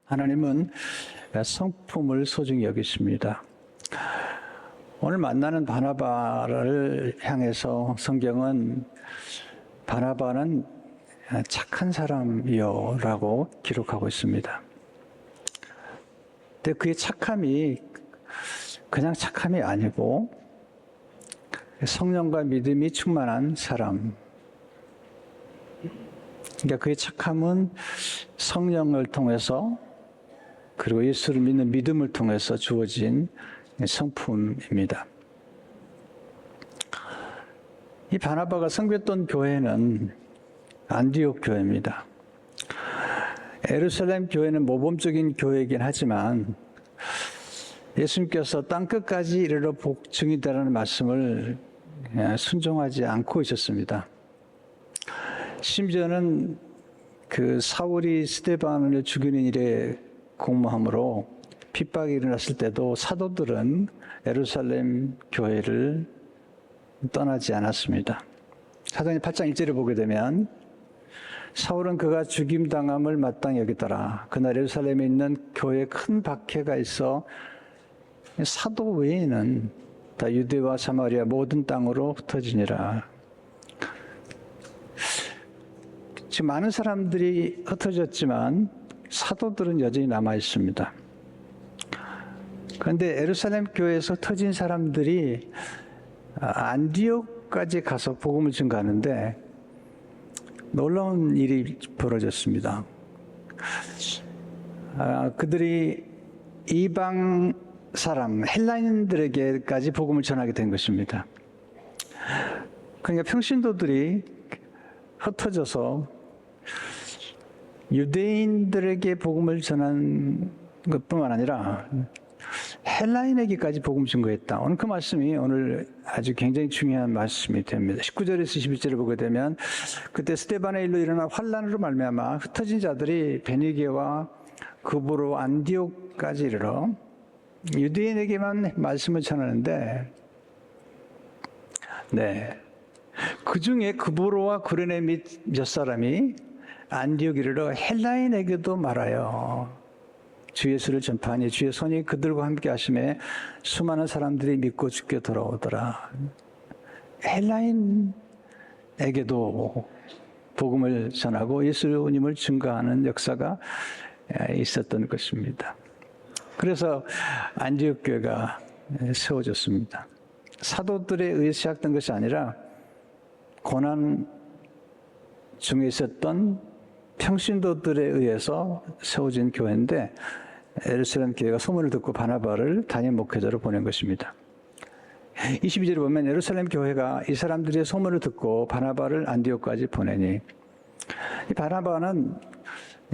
하나님은 성품을 소중히 여기십니다. 오늘 만나는 바나바를 향해서 성경은 바나바는 착한 사람이요 라고 기록하고 있습니다. 근데 그의 착함이 그냥 착함이 아니고 성령과 믿음이 충만한 사람. 그러니까 그의 착함은 성령을 통해서 그리고 예수를 믿는 믿음을 통해서 주어진 성품입니다. 이 바나바가 섬겼던 교회는 안디옥 교회입니다. 예루살렘 교회는 모범적인 교회이긴 하지만 예수님께서 땅끝까지 이르러 복증이 되라는 말씀을 순종하지 않고 있었습니다. 심지어는 그 사울이 스데반을 죽이는 일에 공모함으로 핍박이 일어났을 때도 사도들은 예루살렘 교회를 떠나지 않았습니다. 사도행전 8장 1절을 보게 되면 사울은 그가 죽임당함을 마땅히 여기더라. 그날 예루살렘에 있는 교회에 큰 박해가 있어 사도 외에는 다 유대와 사마리아 모든 땅으로 흩어지니라. 지금 많은 사람들이 흩어졌지만 사도들은 여전히 남아 있습니다. 그런데 예루살렘 교회에서 흩어진 사람들이 안디옥까지 가서 복음을 전가하는데 놀라운 일이 벌어졌습니다. 그들이 이방 사람, 헬라인들에게까지 복음을 전하게 된 것입니다. 그러니까 평신도들이 흩어져서 유대인들에게 복음을 전한 것뿐만 아니라 헬라인에게까지 복음을 증거했다. 오늘 그 말씀이 오늘 아주 굉장히 중요한 말씀이 됩니다. 19절에서 21절을 보게 되면 그때 스데반의 일로 일어난 환난으로 말미암아 흩어진 자들이 베니게와 급으로 안디옥까지 이르러 유대인에게만 말씀을 전하는데 그 중에 급으로와 구레네 및 몇 사람이 안디옥 이르러 헬라인에게도 말하여 주 예수를 전파하니 주의 손이 그들과 함께 하심에 수많은 사람들이 믿고 죽게 돌아오더라. 헬라인에게도 복음을 전하고 예수님을 증거하는 역사가 있었던 것입니다. 그래서 안디옥 교회가 세워졌습니다. 사도들에 의해 시작된 것이 아니라 고난 중에 있었던 평신도들에 의해서 세워진 교회인데 예루살렘 교회가 소문을 듣고 바나바를 담임 목회자로 보낸 것입니다. 22절에 보면 예루살렘 교회가 이 사람들의 소문을 듣고 바나바를 안디옥까지 보내니 이 바나바는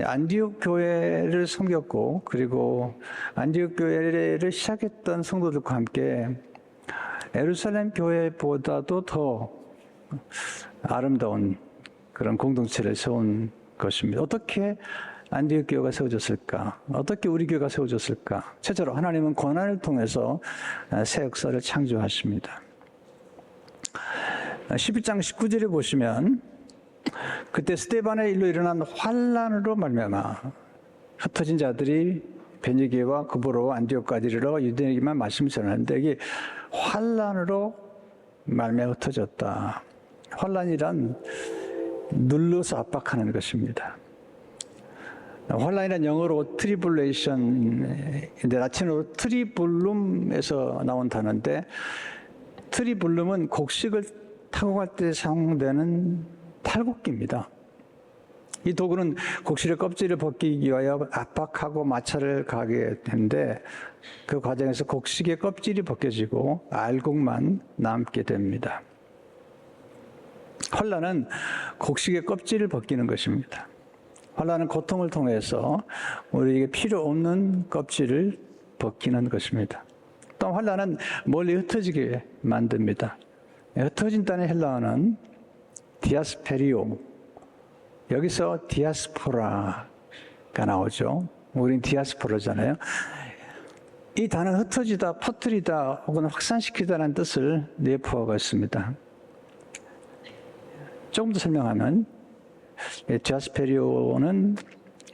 안디옥 교회를 섬겼고 그리고 안디옥 교회를 시작했던 성도들과 함께 예루살렘 교회보다도 더 아름다운 그런 공동체를 세운 것입니다. 어떻게 안디옥 교회가 세워졌을까? 어떻게 우리 교회가 세워졌을까? 첫째로 하나님은 고난을 통해서 새 역사를 창조하십니다. 11장 19절에 보시면 그때 스데반의 일로 일어난 환난으로 말미암아 흩어진 자들이 베니게와 급으로 안디옥까지 이르러 유대인에게만 말씀을 전하는데 이게 환난으로 말미암아 흩어졌다. 환난이란 눌러서 압박하는 것입니다. 환난이란 영어로 트리블레이션인데 라틴어로 트리블룸에서 나온 단어인데 트리블룸은 곡식을 타고 갈 때 사용되는 탈곡기입니다. 이 도구는 곡식의 껍질을 벗기기 위하여 압박하고 마찰을 가하게 되는데 그 과정에서 곡식의 껍질이 벗겨지고 알곡만 남게 됩니다. 환난은 곡식의 껍질을 벗기는 것입니다. 환난은 고통을 통해서 우리에게 필요 없는 껍질을 벗기는 것입니다. 또 환난은 멀리 흩어지게 만듭니다. 흩어진다는 헬라어는 디아스페리오, 여기서 디아스포라가 나오죠. 우린 디아스포라잖아요. 이 단어는 흩어지다, 퍼뜨리다 혹은 확산시키다라는 뜻을 내포하고 있습니다. 조금 더 설명하면 디아스페리오는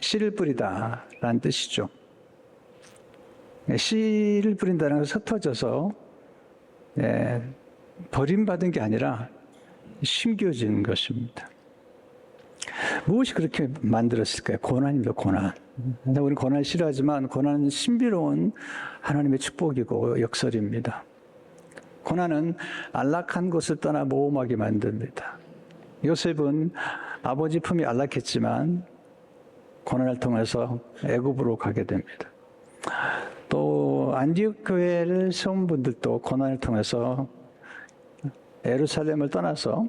씨를 뿌리다라는 뜻이죠. 씨를 뿌린다는 것은 흩어져서 버림받은 게 아니라 심겨진 것입니다. 무엇이 그렇게 만들었을까요? 고난입니다. 고난. 우리는 고난을 싫어하지만 고난은 신비로운 하나님의 축복이고 역설입니다. 고난은 안락한 곳을 떠나 모험하게 만듭니다. 요셉은 아버지 품이 안락했지만 고난을 통해서 애굽으로 가게 됩니다. 또 안디옥 교회를 세운 분들도 고난을 통해서 예루살렘을 떠나서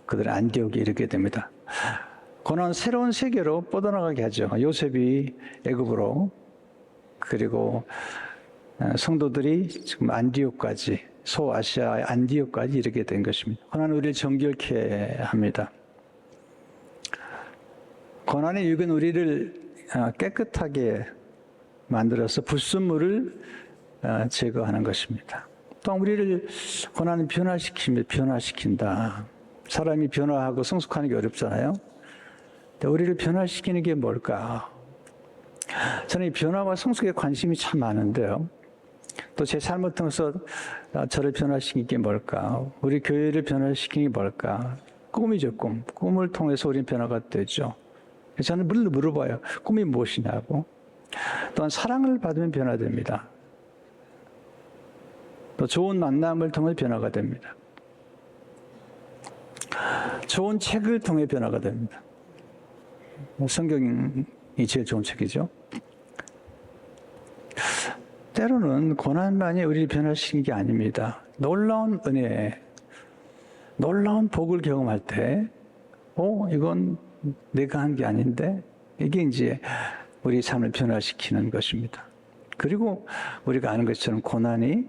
그들은 안디옥에 이르게 됩니다. 고난은 새로운 세계로 뻗어나가게 하죠. 요셉이 애굽으로, 그리고 성도들이 지금 안디옥까지, 소아시아의 안디옥까지 이르게 된 것입니다. 고난은 우리를 정결케 합니다. 고난의 유익은 우리를 깨끗하게 만들어서 불순물을 제거하는 것입니다. 또 우리를 고난은 변화시킨다. 사람이 변화하고 성숙하는 게 어렵잖아요. 근데 우리를 변화시키는 게 뭘까? 저는 이 변화와 성숙에 관심이 참 많은데요. 또 제 삶을 통해서 저를 변화시키는 게 뭘까? 우리 교회를 변화시키는 게 뭘까? 꿈이죠, 꿈. 꿈을 통해서 우리는 변화가 되죠. 저는 늘 물어봐요. 꿈이 무엇이냐고. 또한 사랑을 받으면 변화됩니다. 또 좋은 만남을 통해 변화가 됩니다. 좋은 책을 통해 변화가 됩니다. 성경이 제일 좋은 책이죠. 때로는 고난만이 우리를 변화시키는 게 아닙니다. 놀라운 은혜, 놀라운 복을 경험할 때, 이건 내가 한 게 아닌데, 이게 이제 우리 삶을 변화시키는 것입니다. 그리고 우리가 아는 것처럼 고난이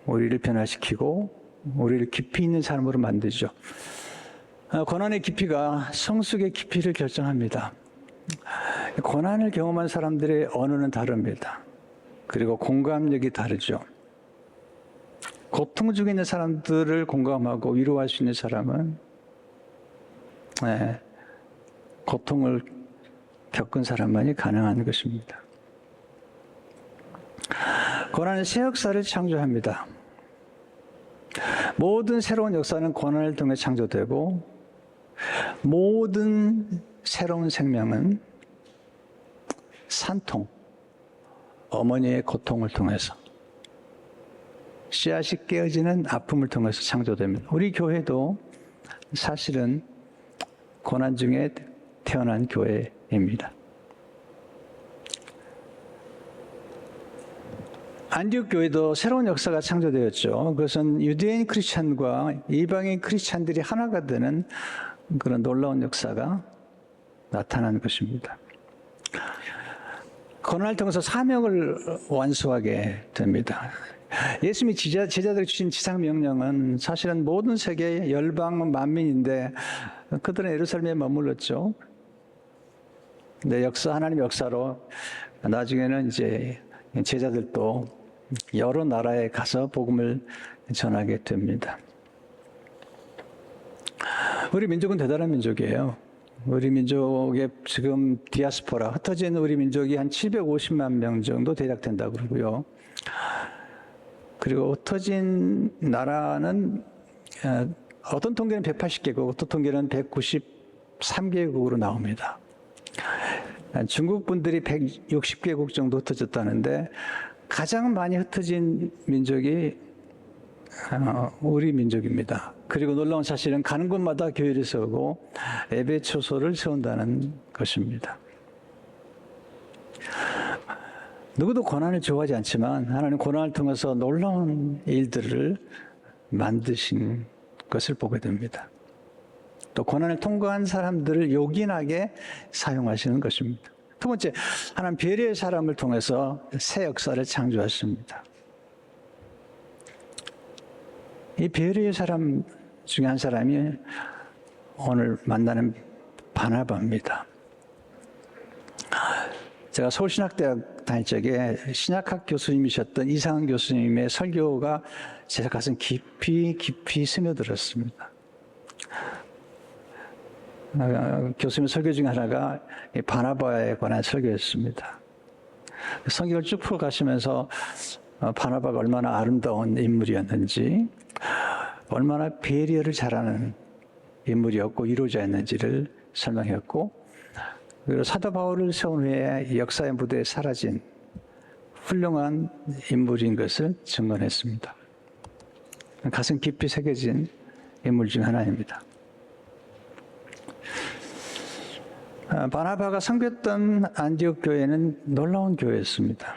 우리를 변화시키고 우리를 깊이 있는 사람으로 만들죠. 고난의 깊이가 성숙의 깊이를 결정합니다. 고난을 경험한 사람들의 언어는 다릅니다. 그리고 공감력이 다르죠. 고통 중에 있는 사람들을 공감하고 위로할 수 있는 사람은 고통을 겪은 사람만이 가능한 것입니다. 고난은 새 역사를 창조합니다. 모든 새로운 역사는 고난을 통해 창조되고 모든 새로운 생명은 산통, 어머니의 고통을 통해서 씨앗이 깨어지는 아픔을 통해서 창조됩니다. 우리 교회도 사실은 고난 중에 태어난 교회입니다. 안디옥 교회도 새로운 역사가 창조되었죠. 그것은 유대인 크리스찬과 이방인 크리스찬들이 하나가 되는 그런 놀라운 역사가 나타난 것입니다. 고난을 통해서 사명을 완수하게 됩니다. 예수님이 제자들에게 주신 지상명령은 사실은 모든 세계 열방 만민인데 그들은 예루살렘에 머물렀죠. 근데 하나님의 역사로 나중에는 이제 제자들도 여러 나라에 가서 복음을 전하게 됩니다. 우리 민족은 대단한 민족이에요. 우리 민족의 지금 디아스포라, 흩어진 우리 민족이 한 750만 명 정도 대략 된다고 그러고요. 그리고 흩어진 나라는 어떤 통계는 180개국, 어떤 통계는 193개국으로 나옵니다. 중국 분들이 160개국 정도 흩어졌다는데 가장 많이 흩어진 민족이 우리 민족입니다. 그리고 놀라운 사실은 가는 곳마다 교회를 세우고 예배 초소를 세운다는 것입니다. 누구도 고난을 좋아하지 않지만 하나님 고난을 통해서 놀라운 일들을 만드신 것을 보게 됩니다. 또 고난을 통과한 사람들을 요긴하게 사용하시는 것입니다. 두 번째, 하나님 배려의 사람을 통해서 새 역사를 창조하십니다. 이 배려의 사람 중에 한 사람이 오늘 만나는 바나바입니다. 제가 서울신학대학 다닐 적에 신약학 교수님이셨던 이상은 교수님의 설교가 제 가슴 깊이 스며들었습니다. 교수님 설교 중에 하나가 이 바나바에 관한 설교였습니다. 성경을 쭉 풀어가시면서 바나바가 얼마나 아름다운 인물이었는지, 얼마나 배려를 잘하는 인물이었고 이루어졌는지를 설명했고, 그리고 사도 바울을 세운 후에 역사의 무대에 사라진 훌륭한 인물인 것을 증언했습니다. 가슴 깊이 새겨진 인물 중 하나입니다. 바나바가 섬겼던 안디옥 교회는 놀라운 교회였습니다.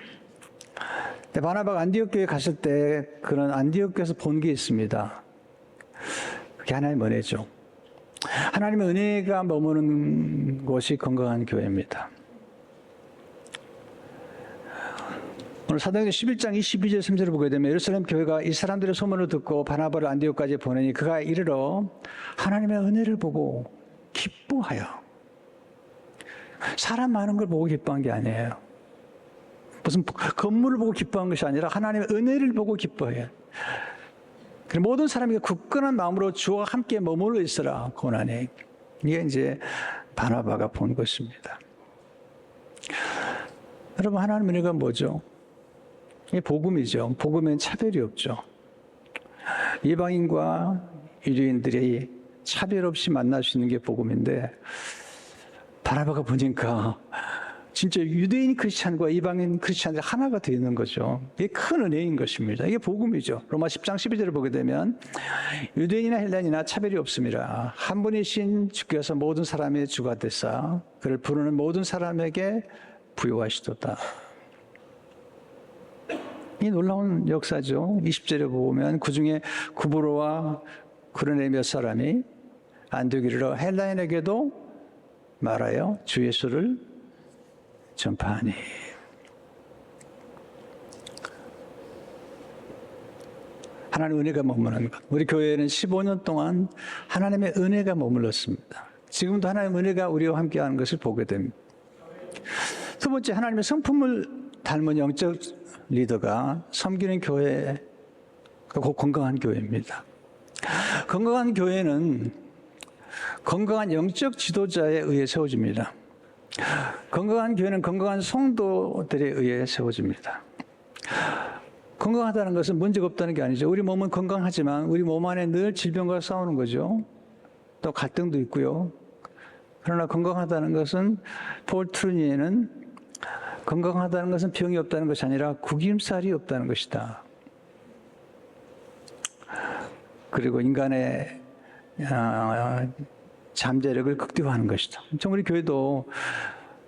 바나바가 안디옥 교회에 갔을 때 그런 안디옥 교회에서 본 게 있습니다. 그게 하나님의 은혜죠. 하나님의 은혜가 머무는 곳이 건강한 교회입니다. 오늘 사도행전 11장 22절 3절을 보게 되면 예루살렘 교회가 이 사람들의 소문을 듣고 바나바를 안디옥까지 보내니 그가 이르러 하나님의 은혜를 보고 기뻐하여. 사람 많은 걸 보고 기뻐한 게 아니에요. 무슨 건물을 보고 기뻐한 것이 아니라 하나님의 은혜를 보고 기뻐해요. 모든 사람이 굳건한 마음으로 주와 함께 머물러 있으라 고난에. 이게 이제 바나바가 본 것입니다. 여러분, 하나님의 은혜가 뭐죠? 이게 복음이죠. 복음엔 차별이 없죠. 이방인과 유대인들이 차별 없이 만날 수 있는 게 복음인데, 바나바가 보니까 진짜 유대인 크리스찬과 이방인 크리스찬들이 하나가 되어 있는 거죠. 이게 큰 은혜인 것입니다. 이게 복음이죠. 로마 10장 12절을 보게 되면 유대인이나 헬라인이나 차별이 없습니다. 한 분이신 주께서 모든 사람의 주가 되사 그를 부르는 모든 사람에게 부요하시도다. 이 놀라운 역사죠. 20절에 보면 그중에 구브로와 구레네 몇 사람이 안디옥으로 헬라인에게도 말하여 주 예수를 전파하니. 하나님의 은혜가 머무는 것. 우리 교회에는 15년 동안 하나님의 은혜가 머물렀습니다. 지금도 하나님의 은혜가 우리와 함께하는 것을 보게 됩니다. 두 번째, 하나님의 성품을 닮은 영적 리더가 섬기는 교회가 곧 건강한 교회입니다. 건강한 교회는 건강한 영적 지도자에 의해 세워집니다. 건강한 교회는 건강한 성도들에 의해 세워집니다. 건강하다는 것은 문제가 없다는 게 아니죠. 우리 몸은 건강하지만 우리 몸 안에 늘 질병과 싸우는 거죠. 또 갈등도 있고요. 그러나 건강하다는 것은 폴 트루니에는 건강하다는 것은 병이 없다는 것이 아니라 구김살이 없다는 것이다. 그리고 인간의 잠재력을 극대화하는 것이다. 우리 교회도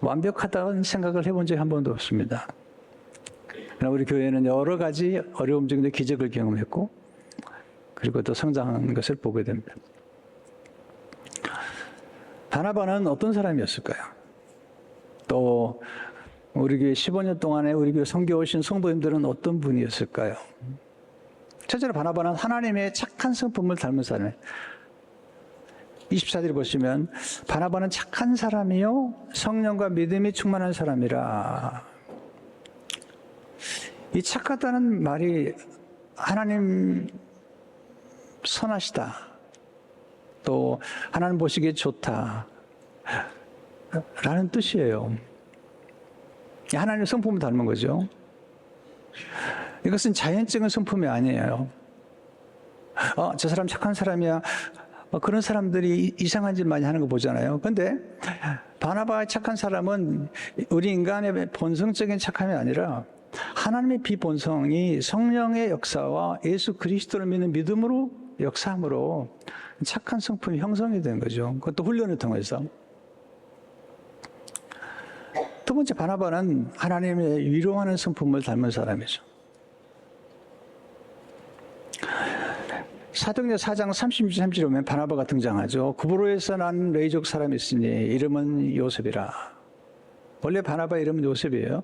완벽하다는 생각을 해본 적이 한 번도 없습니다. 그러나 우리 교회는 여러 가지 어려움 중에도 기적을 경험했고, 그리고 또 성장한 것을 보게 됩니다. 바나바는 어떤 사람이었을까요? 또 우리 교회 15년 동안에 우리 교회 섬겨오신 성도님들은 어떤 분이었을까요? 첫째로 바나바는 하나님의 착한 성품을 닮은 사람이에요. 24절을 보시면 바나바는 착한 사람이요 성령과 믿음이 충만한 사람이라. 이 착하다는 말이 하나님 선하시다, 또 하나님 보시기에 좋다 라는 뜻이에요. 하나님의 성품을 닮은 거죠. 이것은 자연적인 성품이 아니에요. 저 사람 착한 사람이야. 그런 사람들이 이상한 짓 많이 하는 거 보잖아요. 근데 바나바의 착한 사람은 우리 인간의 본성적인 착함이 아니라 하나님의 비본성이 성령의 역사와 예수 그리스도를 믿는 믿음으로 역사함으로 착한 성품이 형성이 된 거죠. 그것도 훈련을 통해서. 두 번째, 바나바는 하나님의 위로하는 성품을 닮은 사람이죠. 사도행전 4장 36-37에 보면 바나바가 등장하죠. 구브로에서 난 레이족 사람이 있으니 이름은 요셉이라. 원래 바나바 이름은 요셉이에요.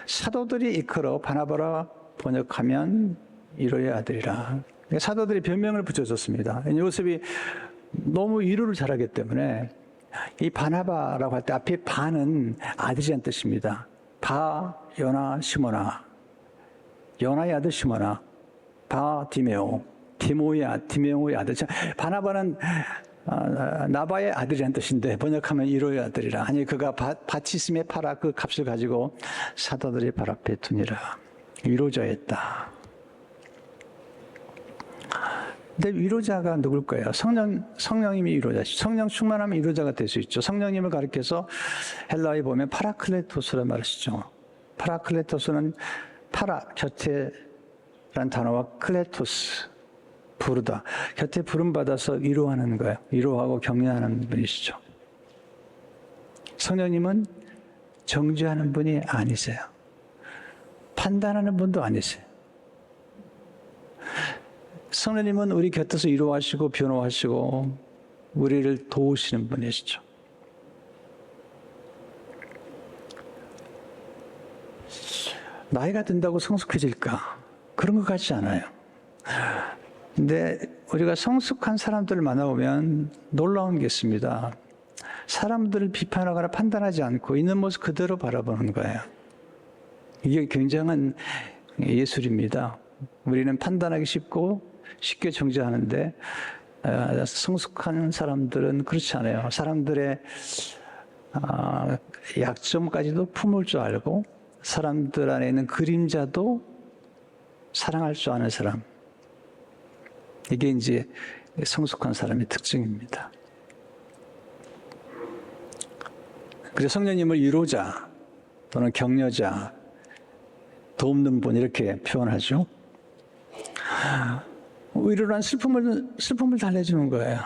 사도들이 이끌어 바나바라 번역하면 위로의 아들이라. 사도들이 별명을 붙여줬습니다. 요셉이 너무 위로를 잘하기 때문에 이 바나바라고 할 때 앞에 바는 아들이라는 뜻입니다. 바, 요나, 시모나. 요나의 아들 시모나. 바, 디메오. 디모의 아들. 바나바는 나바의 아들이라는 뜻인데 번역하면 위로의 아들이라. 아니 그가 바티스메 파라 그 값을 가지고 사도들의 발 앞에 두니라. 위로자였다. 근데 위로자가 누굴 거예요? 성령님이 위로자시죠. 성령 충만하면 위로자가 될 수 있죠. 성령님을 가리켜서 헬라어에 보면 파라클레토스라 말하시죠. 파라클레토스는 파라, 곁에란 단어와 클레토스, 부르다. 곁에 부름받아서 위로하는 거예요. 위로하고 격려하는 분이시죠. 성령님은 정죄하는 분이 아니세요. 판단하는 분도 아니세요. 성령님은 우리 곁에서 위로하시고 변호하시고 우리를 도우시는 분이시죠. 나이가 든다고 성숙해질까? 그런 것 같지 않아요. 근데 우리가 성숙한 사람들을 만나보면 놀라운 게 있습니다. 사람들을 비판하거나 판단하지 않고 있는 모습 그대로 바라보는 거예요. 이게 굉장한 예술입니다. 우리는 판단하기 쉽고 쉽게 정죄하는데 성숙한 사람들은 그렇지 않아요. 사람들의 약점까지도 품을 줄 알고 사람들 안에 있는 그림자도 사랑할 줄 아는 사람. 이게 이제 성숙한 사람의 특징입니다. 그래서 성령님을 위로자 또는 격려자, 돕는 분 이렇게 표현하죠. 위로란 슬픔을 달래주는 거예요.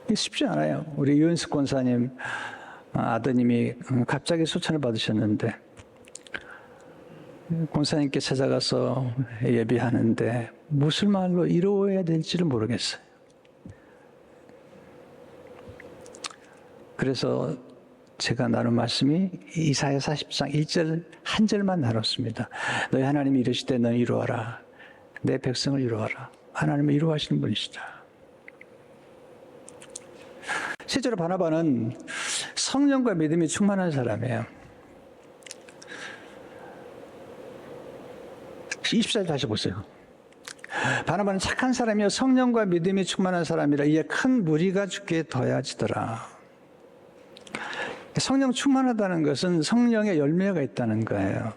이게 쉽지 않아요. 우리 유현숙 권사님 아드님이 갑자기 소천을 받으셨는데 권사님께 찾아가서 예비하는데 무슨 말로 위로해야 될지를 모르겠어요. 그래서 제가 나눈 말씀이 이사야 40장 1절 한 절만 나눴습니다. 너희 하나님이 이르시되 너희 위로하라. 내 백성을 위로하라. 하나님은 위로하시는 분이시다. 실제로 바나바는 성령과 믿음이 충만한 사람이에요. 24절 다시 보세요. 바나바는 착한 사람이요 성령과 믿음이 충만한 사람이라 이에 큰 무리가 주께 더해지더라. 성령 충만하다는 것은 성령의 열매가 있다는 거예요.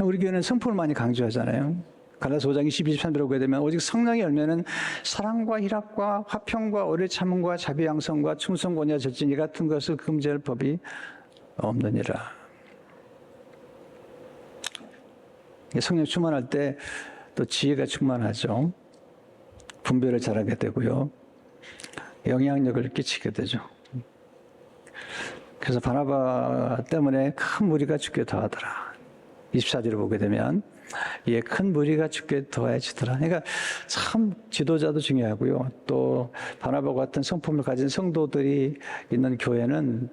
우리 교회는 성품을 많이 강조하잖아요. 갈라서 5장 22-23절을 보게 되면 오직 성령의 열매는 사랑과 희락과 화평과 오래 참음과 자비 양성과 충성 권위와 절진 이 같은 것을 금지할 법이 없느니라. 성령 충만할 때 또 지혜가 충만하죠. 분별을 잘하게 되고요. 영향력을 끼치게 되죠. 그래서 바나바 때문에 큰 무리가 주께 더하더라. 24절을 보게 되면 이에 큰 무리가 주께 더해지더라. 그러니까 참 지도자도 중요하고요. 또 바나바와 같은 성품을 가진 성도들이 있는 교회는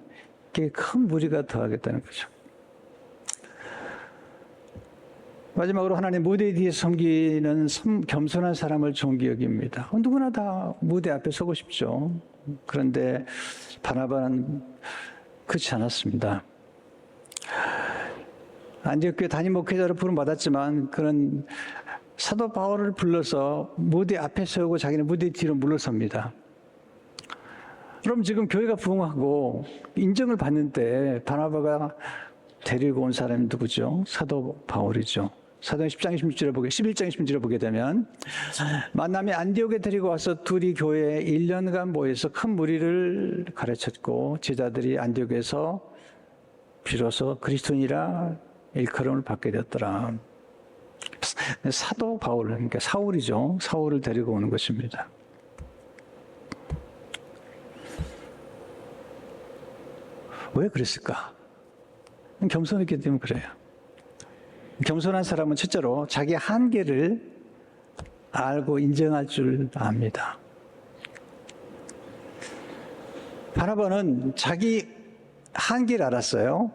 이게 큰 무리가 더하겠다는 거죠. 마지막으로 하나님 무대 뒤에 섬기는 겸손한 사람을 존귀 여깁니다. 누구나 다 무대 앞에 서고 싶죠. 그런데 바나바는 그렇지 않았습니다. 안디옥교회 담임 목회자로 부름받았지만 그는 사도 바울을 불러서 무대 앞에 세우고 자기는 무대 뒤로 물러섭니다. 그럼 지금 교회가 부흥하고 인정을 받는데 바나바가 데리고 온 사람이 누구죠? 사도 바울이죠. 사도행 10장 26절을 보게 11장 26절을 보게 되면 만남에 안디옥에 데리고 와서 둘이 교회에 1년간 모여서 큰 무리를 가르쳤고 제자들이 안디옥에서 비로소 그리스도인이라 일컬음을 받게 되었더라. 사도 바울, 그러니까 사울이죠. 사울을 데리고 오는 것입니다. 왜 그랬을까? 겸손했기 때문에 그래요. 겸손한 사람은 첫째로 자기 한계를 알고 인정할 줄 압니다. 바나바는 자기 한계를 알았어요.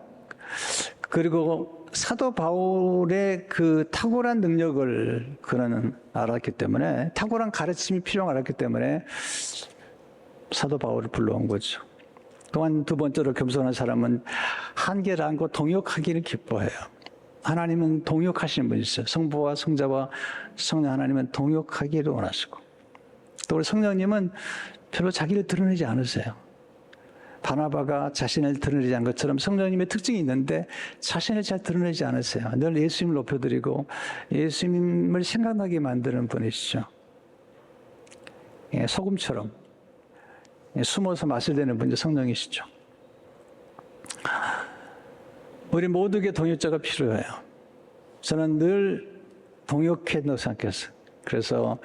그리고 사도 바울의 그 탁월한 능력을 그는 알았기 때문에 탁월한 가르침이 필요한 알았기 때문에 사도 바울을 불러온 거죠. 또한 두 번째로 겸손한 사람은 한계를 안고 동역하기를 기뻐해요. 하나님은 동역하시는 분이세요. 성부와 성자와 성령 하나님은 동역하기를 원하시고 또 우리 성령님은 별로 자기를 드러내지 않으세요. 바나바가 자신을 드러내지 않은 것처럼 성령님의 특징이 있는데 자신을 잘 드러내지 않으세요. 늘 예수님을 높여드리고 예수님을 생각나게 만드는 분이시죠. 소금처럼 숨어서 맛을 내는 분이 성령이시죠. 우리 모두에게 동역자가 필요해요. 저는 늘 동역해 생각했어요. 그래서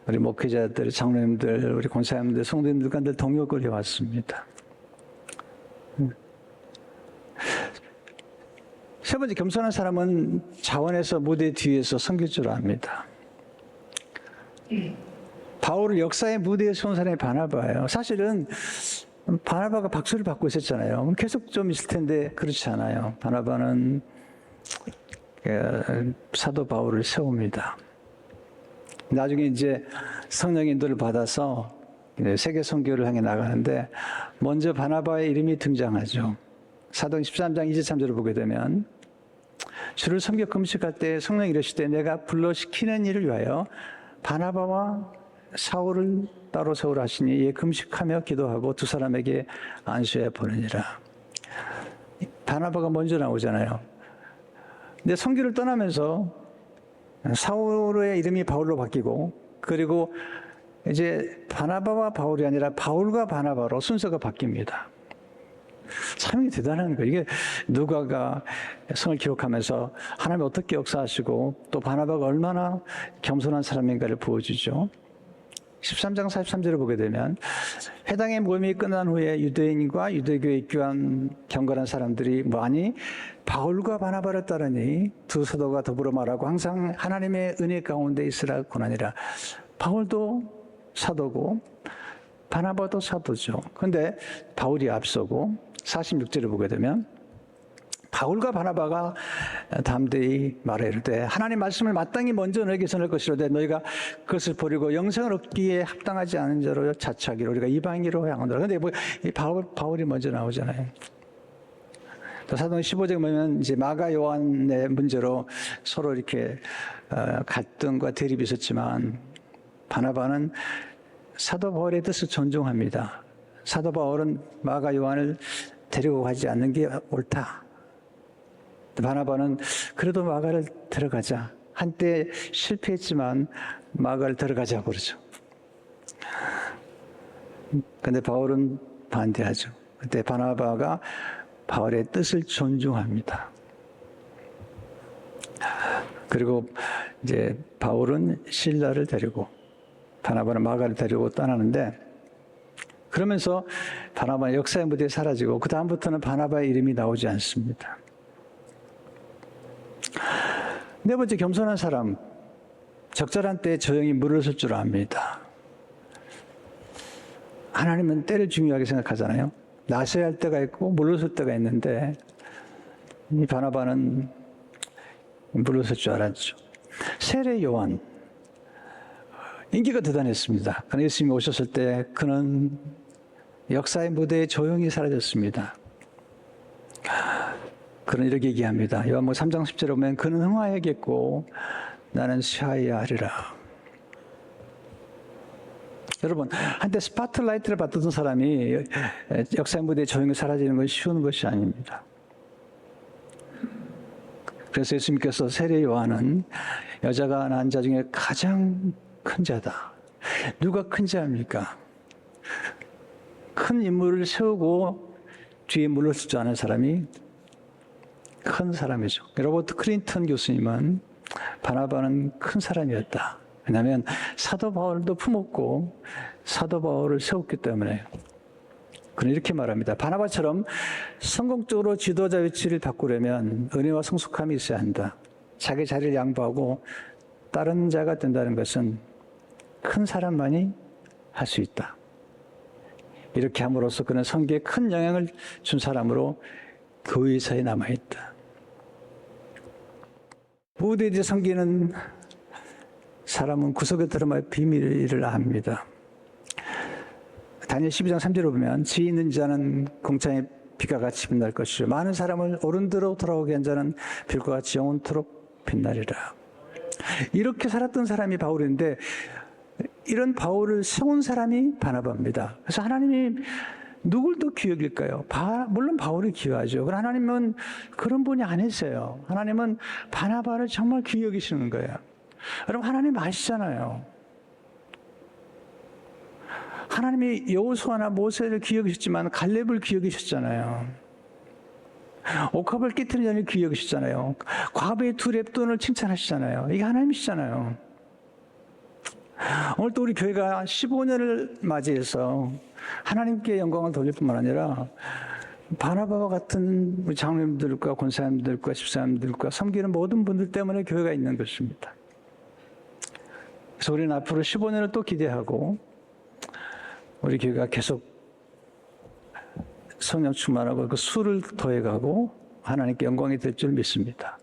우리 목회자들, 장로님들, 우리 권사님들, 성도님들과 늘 동역을 해왔습니다. 세 번째, 겸손한 사람은 자원에서 무대 뒤에서 섬길 줄 압니다. 바울을 역사의 무대에 세운 사람이 바나바예요. 사실은 바나바가 박수를 받고 있었잖아요. 계속 좀 있을 텐데 그렇지 않아요. 바나바는 사도 바울을 세웁니다. 나중에 이제 성령의 인도를 받아서 세계 선교를 향해 나가는데 먼저 바나바의 이름이 등장하죠. 사도행 13장 23절을 보게 되면 주를 섬겨 금식할 때 성령이 이르시되 내가 불러 시키는 일을 위하여 바나바와 사울을 따로 세우라 하시니 이에 금식하며 기도하고 두 사람에게 안수해 보내니라. 바나바가 먼저 나오잖아요. 근데 선교를 떠나면서 사울의 이름이 바울로 바뀌고 그리고 이제 바나바와 바울이 아니라 바울과 바나바로 순서가 바뀝니다. 참 대단한 거예요. 이게 누가가 성을 기록하면서 하나님이 어떻게 역사하시고 또 바나바가 얼마나 겸손한 사람인가를 보여주죠. 13장 43절을 보게 되면 회당의 모임이 끝난 후에 유대인과 유대교에 입교한 경건한 사람들이 많이 바울과 바나바를 따르니 두 사도가 더불어 말하고 항상 하나님의 은혜 가운데 있으라 권하니라. 바울도 사도고 바나바도 사도죠. 그런데 바울이 앞서고 46절을 보게 되면 바울과 바나바가 담대히 말해 이르되 하나님 말씀을 마땅히 먼저 너에게 전할 것이로되 너희가 그것을 버리고 영생을 얻기에 합당하지 않은 자로 자처하기로 우리가 이방인으로 향하노라. 그런데 뭐 바울이 먼저 나오잖아요. 또 사도행 15장에 보면 이제 마가 요한의 문제로 서로 이렇게 갈등과 대립이 있었지만 바나바는 사도 바울의 뜻을 존중합니다. 사도 바울은 마가 요한을 데리고 가지 않는 게 옳다. 바나바는 그래도 마가를 데려가자. 한때 실패했지만 마가를 데려가자고 그러죠. 그런데 바울은 반대하죠. 그때 바나바가 바울의 뜻을 존중합니다. 그리고 이제 바울은 실라를 데리고 바나바는 마가를 데리고 떠나는데 그러면서 바나바는 역사의 무대에 사라지고 그 다음부터는 바나바의 이름이 나오지 않습니다. 네 번째, 겸손한 사람. 적절한 때에 조용히 물러설 줄 압니다. 하나님은 때를 중요하게 생각하잖아요. 나서야 할 때가 있고 물러설 때가 있는데 이 바나바는 물러설 줄 알았죠. 세례 요한. 인기가 대단했습니다. 그러나 예수님이 오셨을 때 그는 역사의 무대에 조용히 사라졌습니다. 그는 이렇게 얘기합니다. 요한복음 3장 10절에 보면 그는 흥하여야겠고 나는 쉬어야 하리라. 여러분, 한때 스파트라이트를 받던 사람이 역사의 무대에 조용히 사라지는 건 쉬운 것이 아닙니다. 그래서 예수님께서 세례 요한은 여자가 낳은 자 중에 가장 큰 자다. 누가 큰 자입니까? 큰 인물을 세우고 뒤에 물러설 줄 아는 사람이 큰 사람이죠. 로버트 클린턴 교수님은 바나바는 큰 사람이었다. 왜냐하면 사도 바울도 품었고 사도 바울을 세웠기 때문에. 그는 이렇게 말합니다. 바나바처럼 성공적으로 지도자 위치를 바꾸려면 은혜와 성숙함이 있어야 한다. 자기 자리를 양보하고 다른 자가 된다는 것은 큰 사람만이 할 수 있다. 이렇게 함으로써 그는 선교에 큰 영향을 준 사람으로 교회사에 남아있다. 무대에 섬기는 사람은 구석에 들어갈 비밀을 압니다. 다니엘 12장 3절을 보면 지혜 있는 자는 공창에 빛과 같이 빛날 것이요 많은 사람을 옳은대로 돌아오게 한 자는 빛과 같이 영원토록 빛나리라. 이렇게 살았던 사람이 바울인데 이런 바울을 세운 사람이 바나바입니다. 그래서 하나님이 누굴 더 귀여길까요? 물론 바울이 귀하죠. 그러나 하나님은 그런 분이 아니세요. 하나님은 바나바를 정말 귀여기시는 거예요. 여러분, 하나님 아시잖아요. 하나님이 여호수아나 모세를 귀여기셨지만 갈렙을 귀여기셨잖아요. 옥합을 깨뜨린 자를 귀여기셨잖아요. 과부의 두 렙돈을 칭찬하시잖아요. 이게 하나님이시잖아요. 오늘 또 우리 교회가 15년을 맞이해서 하나님께 영광을 돌릴 뿐만 아니라 바나바와 같은 우리 장로님들과 권사님들과 집사님들과 섬기는 모든 분들 때문에 교회가 있는 것입니다. 그래서 우리는 앞으로 15년을 또 기대하고 우리 교회가 계속 성령 충만하고 그 수를 더해가고 하나님께 영광이 될 줄 믿습니다.